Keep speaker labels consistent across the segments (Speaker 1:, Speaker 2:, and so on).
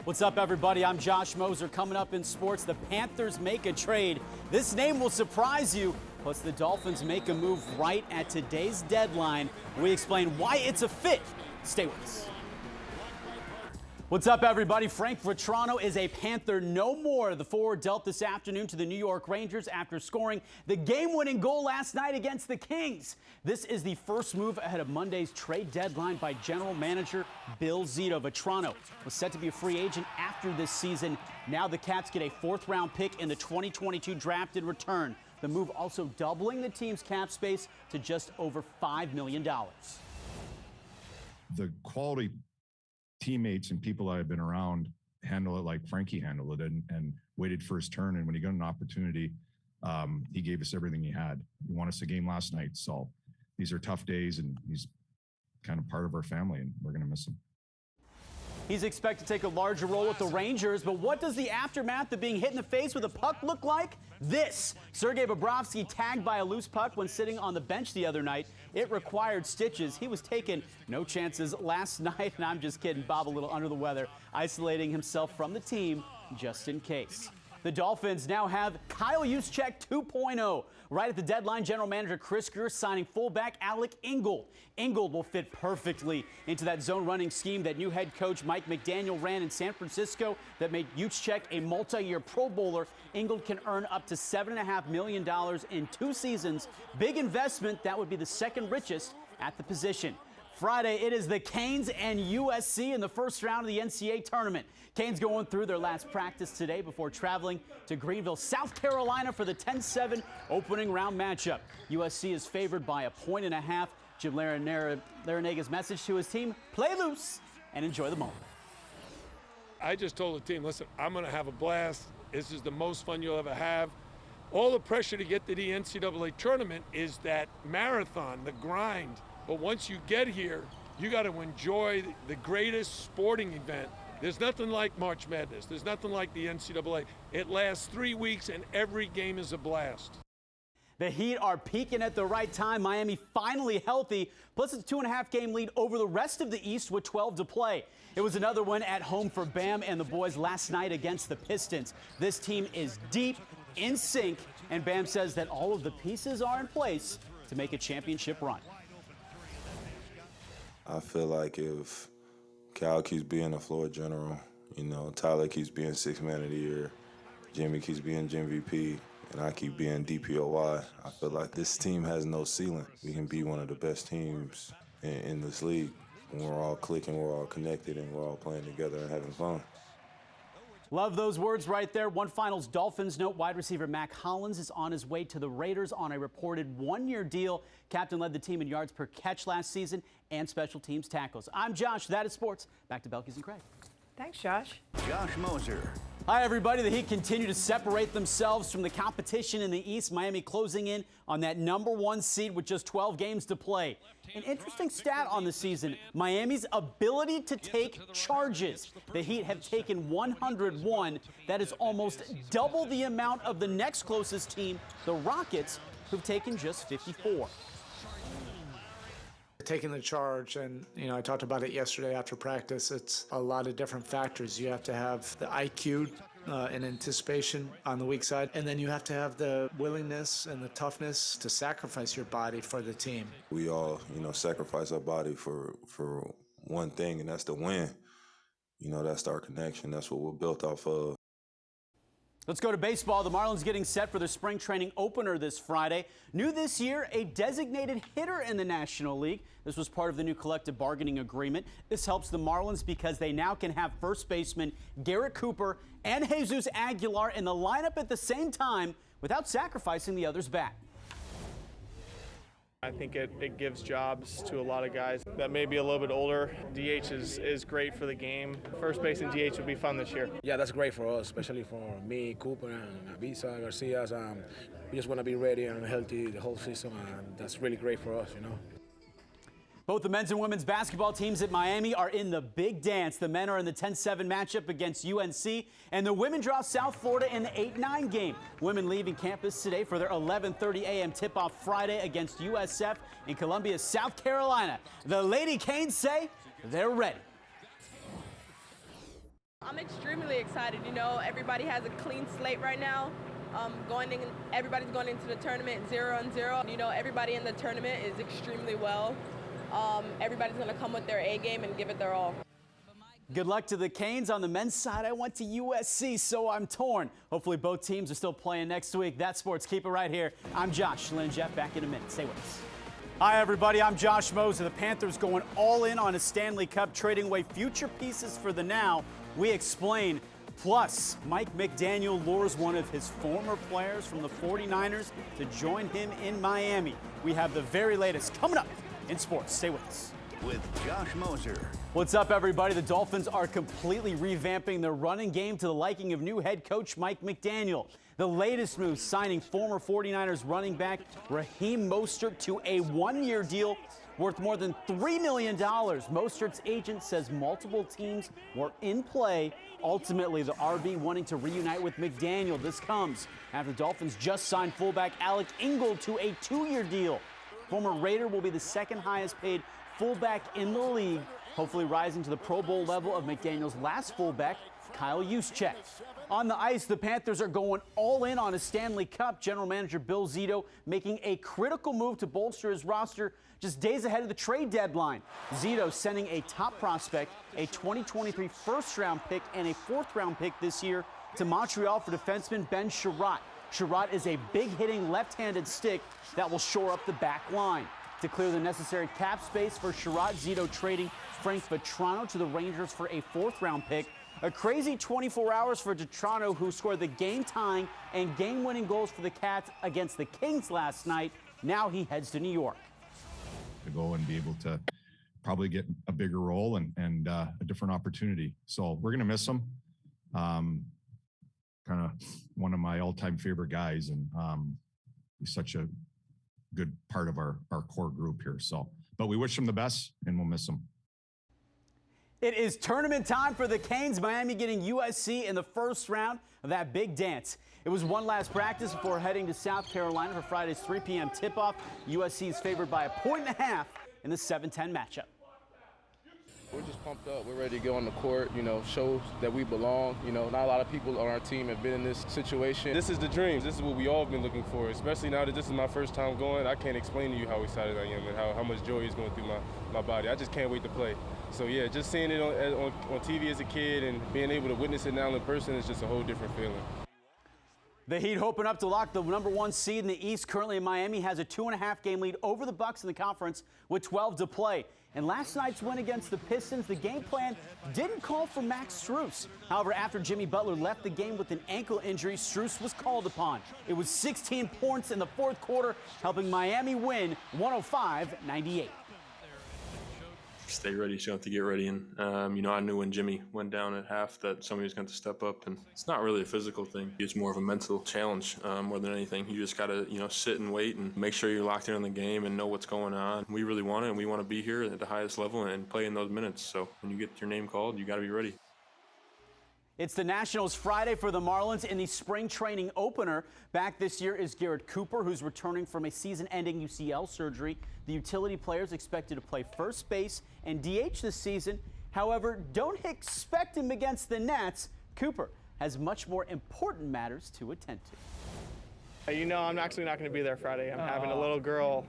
Speaker 1: What's up, everybody? I'm Josh Moser. Coming up in sports, the Panthers make a trade. This name will surprise you. Plus, the Dolphins make a move right at today's deadline. We explain why it's a fit. Stay with us. What's up, everybody? Frank Vetrano is a Panther no more. The forward dealt this afternoon to the New York Rangers after scoring the game-winning goal last night against the Kings. This is the first move ahead of Monday's trade deadline by general manager Bill Zito. Vetrano was set to be a free agent after this season. Now the Cats get a fourth-round pick in the 2022 draft in return. The move also doubling the team's cap space to just over $5 million.
Speaker 2: The quality teammates and people I've been around handle it like Frankie handled it and waited for his turn. And when he got an opportunity, he gave us everything he had. He won us a game last night. So these are tough days, and he's kind of part of our family, and we're going to miss him.
Speaker 1: He's expected to take a larger role with the Rangers, but what does the aftermath of being hit in the face with a puck look like? This. Sergei Bobrovsky tagged by a loose puck when sitting on the bench the other night. It required stitches. He was taking no chances last night, and I'm just kidding. Bob a little under the weather, isolating himself from the team just in case. The Dolphins now have Kyle Juszczyk 2.0. Right at the deadline, general manager Chris Greer signing fullback Alec Ingold. Ingold will fit perfectly into that zone running scheme that new head coach Mike McDaniel ran in San Francisco that made Juszczyk a multi-year Pro Bowler. Ingold can earn up to $7.5 million in 2 seasons. Big investment. That would be the second richest at the position. Friday, it is the Canes and USC in the first round of the NCAA tournament. Canes going through their last practice today before traveling to Greenville, South Carolina for the 10-7 opening round matchup. USC is favored by 1.5. Jim Larinaga's message to his team: play loose and enjoy the moment.
Speaker 3: I just told the team, listen, I'm going to have a blast. This is the most fun you'll ever have. All the pressure to get to the NCAA tournament is that marathon, the grind. But once you get here, you got to enjoy the greatest sporting event. There's nothing like March Madness. There's nothing like the NCAA. It lasts 3 weeks, and every game is a blast.
Speaker 1: The Heat are peaking at the right time. Miami finally healthy, plus it's a 2.5-game lead over the rest of the East with 12 to play. It was another one at home for Bam and the boys last night against the Pistons. This team is deep, in sync, and Bam says that all of the pieces are in place to make a championship run.
Speaker 4: I feel like if Cal keeps being a floor general, you know, Tyler keeps being 6th man of the year, Jimmy keeps being Jim VP, and I keep being DPOY, I feel like this team has no ceiling. We can be one of the best teams in this league when we're all clicking, we're all connected, and we're all playing together and having fun.
Speaker 1: Love those words right there. One finals Dolphins note: wide receiver Mac Hollins is on his way to the Raiders on a reported 1-year deal. Captain led the team in yards per catch last season and special teams tackles. I'm Josh. That is sports. Back to Belkis and Craig.
Speaker 5: Thanks, Josh.
Speaker 6: Josh Moser.
Speaker 1: Hi, everybody. The Heat continue to separate themselves from the competition in the East. Miami closing in on that #1 seed with just 12 games to play. An interesting stat on the season: Miami's ability to take charges. The Heat have taken 101. That is almost double the amount of the next closest team, the Rockets, who've taken just 54.
Speaker 7: Taking the charge, and I talked about it yesterday after practice. It's a lot of different factors. You have to have the IQ and anticipation on the weak side, and then you have to have the willingness and the toughness to sacrifice your body for the team.
Speaker 4: We all, sacrifice our body for one thing, and that's to win. That's our connection. That's what we're built off of.
Speaker 1: Let's go to baseball. The Marlins getting set for their spring training opener this Friday. New this year, a designated hitter in the National League. This was part of the new collective bargaining agreement. This helps the Marlins because they now can have first baseman Garrett Cooper and Jesus Aguilar in the lineup at the same time without sacrificing the other's bat.
Speaker 8: I think it gives jobs to a lot of guys that may be a little bit older. DH is great for the game. First base and DH would be fun this year.
Speaker 9: Yeah, that's great for us, especially for me, Cooper, and Avisa, Garcia. We just want to be ready and healthy the whole season, and that's really great for us,
Speaker 1: Both the men's and women's basketball teams at Miami are in the big dance. The men are in the 10-7 matchup against UNC, and the women draw South Florida in the 8-9 game. Women leaving campus today for their 11:30 a.m. tip-off Friday against USF in Columbia, South Carolina. The Lady Canes say they're ready.
Speaker 5: I'm extremely excited. You know, everybody has a clean slate right now. Everybody's going into the tournament 0-0. You know, everybody in the tournament is extremely well. Everybody's going to come with their A game and give it their all.
Speaker 1: Good luck to the Canes. On the men's side, I went to USC, so I'm torn. Hopefully both teams are still playing next week. That's sports. Keep it right here. I'm Josh. Lynn and Jeff back in a minute. Stay with us. Hi, everybody. I'm Josh Moser. The Panthers going all in on a Stanley Cup, trading away future pieces for the now. We explain. Plus, Mike McDaniel lures one of his former players from the 49ers to join him in Miami. We have the very latest coming up in sports. Stay with us.
Speaker 6: With Josh Moser.
Speaker 1: What's up, everybody? The Dolphins are completely revamping their running game to the liking of new head coach Mike McDaniel. The latest move, signing former 49ers running back Raheem Mostert to a one-year deal worth more than $3 million. Mostert's agent says multiple teams were in play. Ultimately, the RB wanting to reunite with McDaniel. This comes after the Dolphins just signed fullback Alec Ingold to a 2-year deal. Former Raider will be the second highest paid fullback in the league, hopefully rising to the Pro Bowl level of McDaniel's last fullback, Kyle Juszczyk. On the ice, the Panthers are going all in on a Stanley Cup. General Manager Bill Zito making a critical move to bolster his roster just days ahead of the trade deadline. Zito sending a top prospect, a 2023 first-round pick, and a fourth-round pick this year to Montreal for defenseman Ben Sherratt. Sherratt is a big-hitting left-handed stick that will shore up the back line. To clear the necessary cap space for Sherratt, Zito trading Frank Vatrano to the Rangers for a fourth-round pick. A crazy 24 hours for Vatrano, who scored the game-tying and game-winning goals for the Cats against the Kings last night. Now he heads to New York.
Speaker 2: To go and be able to probably get a bigger role and a different opportunity. So we're going to miss him. Kind of one of my all-time favorite guys, and he's such a good part of our core group here. So, but we wish him the best, and we'll miss him.
Speaker 1: It is tournament time for the Canes. Miami getting USC in the first round of that big dance. It was one last practice before heading to South Carolina for Friday's 3 p.m. tip-off. USC is favored by 1.5 in the 7-10 matchup.
Speaker 10: We're just pumped up. We're ready to go on the court, you know, show that we belong. You know, not a lot of people on our team have been in this situation. This is the dream. This is what we all been looking for, especially now that this is my first time going. I can't explain to you how excited I am and how much joy is going through my body. I just can't wait to play. So, yeah, just seeing it on TV as a kid and being able to witness it now in person is just a whole different feeling.
Speaker 1: The Heat hoping up to lock the #1 seed in the East. Currently, Miami has a 2.5-game lead over the Bucks in the conference with 12 to play. And last night's win against the Pistons, the game plan didn't call for Max Strus. However, after Jimmy Butler left the game with an ankle injury, Strus was called upon. It was 16 points in the fourth quarter, helping Miami win 105-98.
Speaker 11: Stay ready, so you have to get ready. And, you know, I knew when Jimmy went down at half that somebody was going to step up. And it's not really a physical thing. It's more of a mental challenge more than anything. You just got to, you know, sit and wait and make sure you're locked in on the game and know what's going on. We really want it, and we want to be here at the highest level and play in those minutes. So when you get your name called, you got to be ready.
Speaker 1: It's the Nationals Friday for the Marlins in the spring training opener. Back this year is Garrett Cooper, who's returning from a season-ending UCL surgery. The utility player is expected to play first base and DH this season. However, don't expect him against the Nats. Cooper has much more important matters to attend to.
Speaker 8: You know, I'm actually not going to be there Friday. I'm having a little girl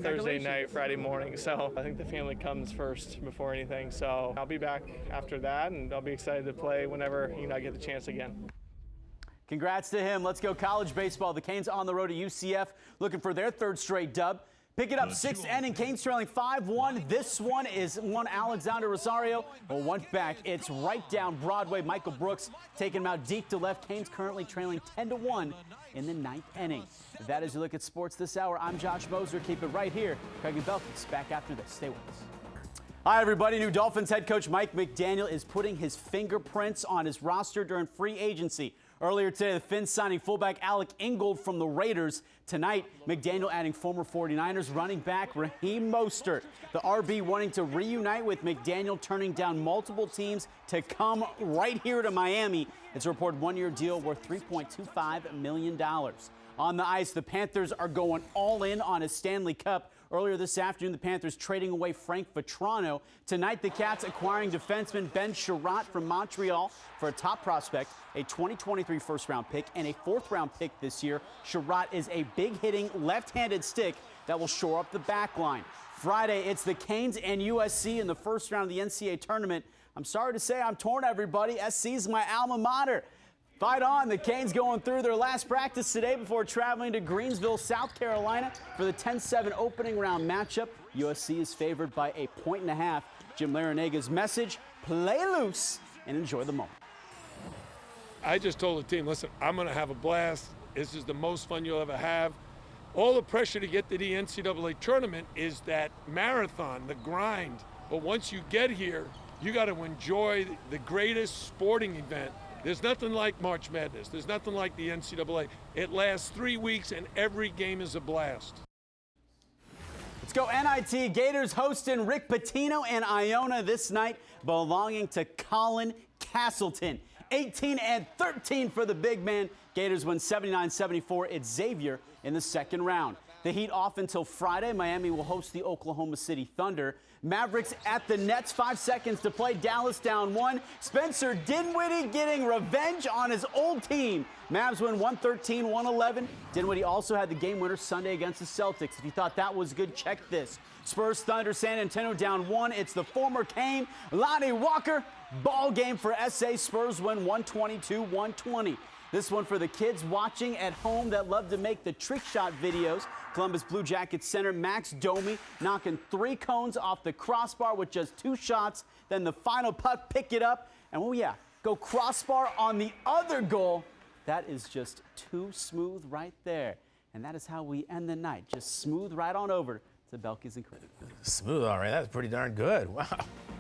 Speaker 8: Thursday night, Friday morning. So I think the family comes first before anything. So I'll be back after that, and I'll be excited to play whenever I get the chance again.
Speaker 1: Congrats to him. Let's go college baseball. The Canes on the road to UCF, looking for their third straight dub. Pick it up, 6th inning. Canes trailing 5-1. This one is one Alexander Rosario. Well, one back. It's right down Broadway. Michael Brooks taking him out deep to left. Canes currently trailing 10-1 in the 9th inning. That is your look at sports this hour. I'm Josh Moser. Keep it right here. Craig Belkis back after this. Stay with us. Hi, everybody. New Dolphins head coach Mike McDaniel is putting his fingerprints on his roster during free agency. Earlier today, the Fins signing fullback Alec Ingold from the Raiders. Tonight, McDaniel adding former 49ers running back Raheem Mostert. The RB wanting to reunite with McDaniel, turning down multiple teams to come right here to Miami. It's a reported one-year deal worth $3.25 million. On the ice, the Panthers are going all in on a Stanley Cup. Earlier this afternoon, the Panthers trading away Frank Vetrano. Tonight, the Cats acquiring defenseman Ben Sherratt from Montreal for a top prospect, a 2023 first-round pick, and a fourth-round pick this year. Sherratt is a big-hitting left-handed stick that will shore up the back line. Friday, it's the Canes and USC in the first round of the NCAA tournament. I'm sorry to say I'm torn, everybody. SC is my alma mater. Fight on. The Canes going through their last practice today before traveling to Greensville, South Carolina for the 10-7 opening round matchup. USC is favored by 1.5 points. Jim Larinaga's message, play loose and enjoy the moment.
Speaker 3: I just told the team, listen, I'm going to have a blast. This is the most fun you'll ever have. All the pressure to get to the NCAA tournament is that marathon, the grind. But once you get here, you got to enjoy the greatest sporting event. There's nothing like March Madness. There's nothing like the NCAA. It lasts 3 weeks, and every game is a blast.
Speaker 1: Let's go NIT. Gators hosting Rick Pitino and Iona this night, belonging to Colin Castleton. 18-13 for the big man. Gators win 79-74 at Xavier in the second round. The Heat off until Friday. Miami will host the Oklahoma City Thunder. Mavericks at the Nets, 5 seconds to play. Dallas down 1. Spencer Dinwiddie getting revenge on his old team. Mavs win 113-111. Dinwiddie also had the game winner Sunday against the Celtics. If you thought that was good, check this. Spurs Thunder, San Antonio down 1. It's the former Kane, Lonnie Walker. Ball game for SA. Spurs win 122-120. This one for the kids watching at home that love to make the trick shot videos. Columbus Blue Jackets center Max Domi knocking 3 cones off the crossbar with just 2 shots. Then the final puck, pick it up, and oh yeah, go crossbar on the other goal. That is just too smooth right there. And that is how we end the night. Just smooth right on over to Belkis and Chris.
Speaker 6: Smooth, all right. That's pretty darn good. Wow.